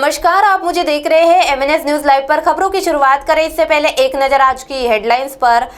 नमस्कार, आप मुझे देख रहे हैं एमएनएस न्यूज लाइव पर। खबरों की शुरुआत करें इससे पहले एक नजर आज की हेडलाइंस पर।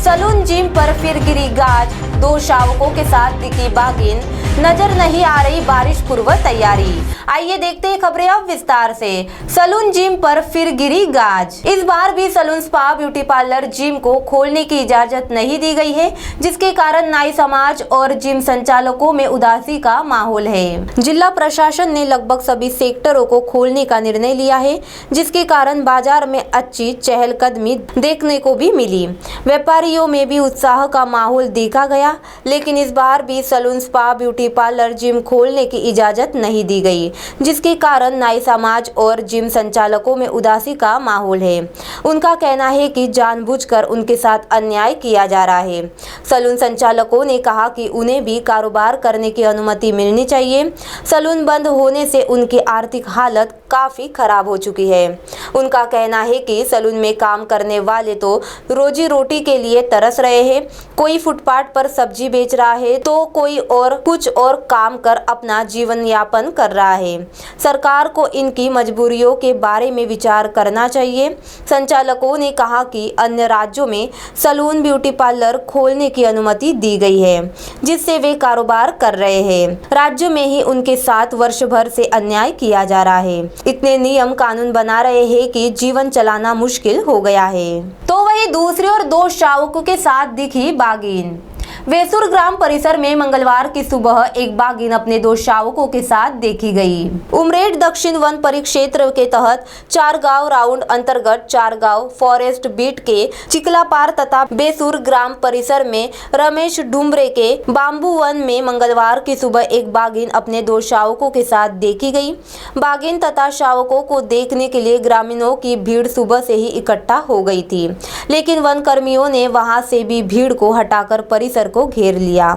सलून जिम पर फिर गिरी गाज, 2 शावकों के साथ दिखी बागिन, नजर नहीं आ रही बारिश पूर्व तैयारी। आइए देखते हैं खबरें अब विस्तार से। सलून जिम पर फिर गिरी गाज। इस बार भी salon, spa, beauty parlour, gym को खोलने की इजाजत नहीं दी गई है, जिसके कारण नाई समाज और जिम संचालकों में उदासी का माहौल है। जिला प्रशासन ने लगभग सभी सेक्टरों को खोलने का निर्णय लिया है, जिसके कारण बाजार में अच्छी चहलकदमी देखने को भी मिली। व्यापारियों में भी उत्साह का माहौल देखा गया, लेकिन इस बार भी salon, spa, beauty parlour, gym खोलने की इजाजत नहीं दी गई, जिसके कारण नाई समाज और जिम संचालकों में उदासी का माहौल है। उनका कहना है कि जानबूझकर उनके साथ अन्याय किया जा रहा है। सलून संचालकों ने कहा कि उन्हें भी कारोबार करने की अनुमति मिलनी चाहिए। सलून बंद होने से उनकी आर्थिक हालत काफी खराब हो चुकी है। उनका कहना है कि सलून में काम करने वाले तो रोजी रोटी के लिए तरस रहे हैं। कोई फुटपाथ पर सब्जी बेच रहा है तो कोई और कुछ और काम कर अपना जीवन यापन कर रहा है। सरकार को इनकी मजबूरियों के बारे में विचार करना चाहिए। संचालकों ने कहा कि अन्य राज्यों में सलून, ब्यूटी पार्लर खोलने की अनुमति दी गई है, जिससे वे कारोबार कर रहे हैं। राज्य में ही उनके साथ वर्ष भर से अन्याय किया जा रहा है। इतने नियम कानून बना रहे हैं कि जीवन चलाना मुश्किल हो गया है। तो वही दूसरी ओर 2 शावकों के साथ दिखी बागिन। वेसूर ग्राम परिसर में मंगलवार की सुबह एक बागिन अपने 2 शावकों के साथ देखी गई। उमरेड दक्षिण वन परिक्षेत्र के तहत 4 गांव राउंड अंतर्गत 4 गांव फॉरेस्ट बीट के चिकलापार तथा बेसूर ग्राम परिसर में रमेश डुमरे के बाम्बू वन में मंगलवार की सुबह एक बागिन अपने 2 शावकों के साथ देखी गई। बागिन तथा शावकों को देखने के लिए ग्रामीणों की भीड़ सुबह से ही इकट्ठा हो गई थी, लेकिन वन कर्मियों ने वहां से भी भीड़ को हटाकर परिसर को घेर लिया।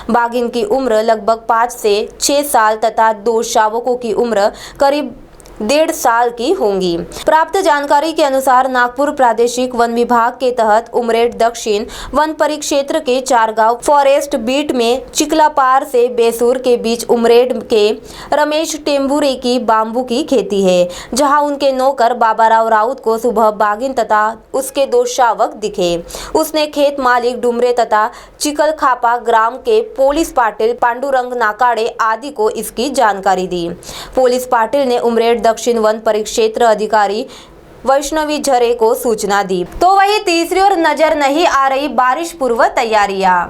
बागिन की उम्र लगभग 5 से 6 साल तथा 2 शावकों की उम्र करीब 1.5 साल की होंगी। प्राप्त जानकारी के अनुसार नागपुर प्रादेशिक वन विभाग के तहत उमरेड दक्षिण वन परिक्षेत्र के 4 गांव फॉरेस्ट बीट में चिकलापार से बेसूर के बीच उमरेड के रमेश टेम्बुरे की बाम्बू की खेती है, जहां उनके नौकर बाबाराव राउत को सुबह बागिन तथा उसके 2 शावक दिखे। उसने खेत मालिक डुमरे तथा चिकलखापा ग्राम के पुलिस पाटिल, पांडुरंग नाकाड़े आदि को इसकी जानकारी दी। पुलिस पाटिल ने उमरेड दक्षिण वन परिक्षेत्र अधिकारी वैष्णवी झरे को सूचना दी। तो वही तीसरी ओर नजर नहीं आ रही बारिश पूर्व तैयारियां।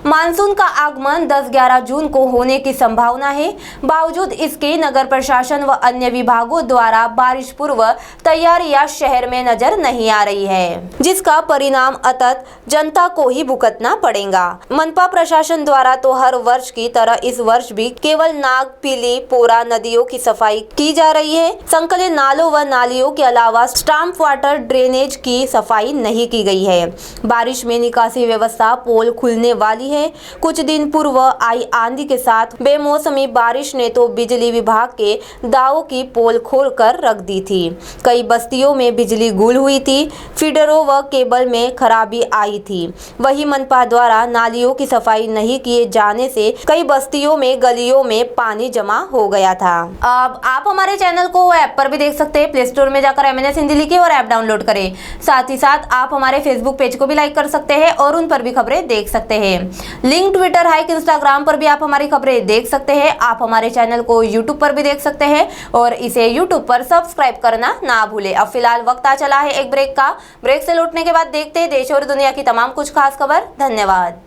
मानसून का आगमन 10-11 जून को होने की संभावना है। बावजूद इसके नगर प्रशासन व अन्य विभागों द्वारा बारिश पूर्व तैयारियां शहर में नजर नहीं आ रही है, जिसका परिणाम अंततः जनता को ही भुगतना पड़ेगा। मनपा प्रशासन द्वारा तो हर वर्ष की तरह इस वर्ष भी केवल नाग, पीली, पोरा नदियों की सफाई की जा रही है। संकलित नालों व नालियों के अलावा स्टॉर्म वाटर ड्रेनेज की सफाई नहीं की गई है। बारिश में निकासी व्यवस्था पोल खुलने वाली है। कुछ दिन पूर्व आई आंधी के साथ बेमौसमी बारिश ने तो बिजली विभाग के दावों की पोल खोलकर रख दी थी। कई बस्तियों में बिजली गुल हुई थी, फीडरों व केबल में खराबी आई थी। वही मनपा द्वारा नालियों की सफाई नहीं किए जाने से कई बस्तियों में गलियों में पानी जमा हो गया था। अब आप हमारे चैनल को ऐप पर भी देख सकते हैं। प्ले स्टोर में जाकर एमएनएस हिंदी लिखिए और ऐप डाउनलोड करें। साथ ही साथ आप हमारे फेसबुक पेज को भी लाइक कर सकते हैं और उन पर भी खबरें देख सकते हैं। लिंक ट्विटर, हाइक, इंस्टाग्राम पर भी आप हमारी खबरें देख सकते हैं। आप हमारे चैनल को यूट्यूब पर भी देख सकते हैं और इसे यूट्यूब पर सब्सक्राइब करना ना भूलें। अब फिलहाल वक्त आ चला है एक ब्रेक का। ब्रेक से लौटने के बाद देखते हैं देश और दुनिया की तमाम कुछ खास खबर। धन्यवाद।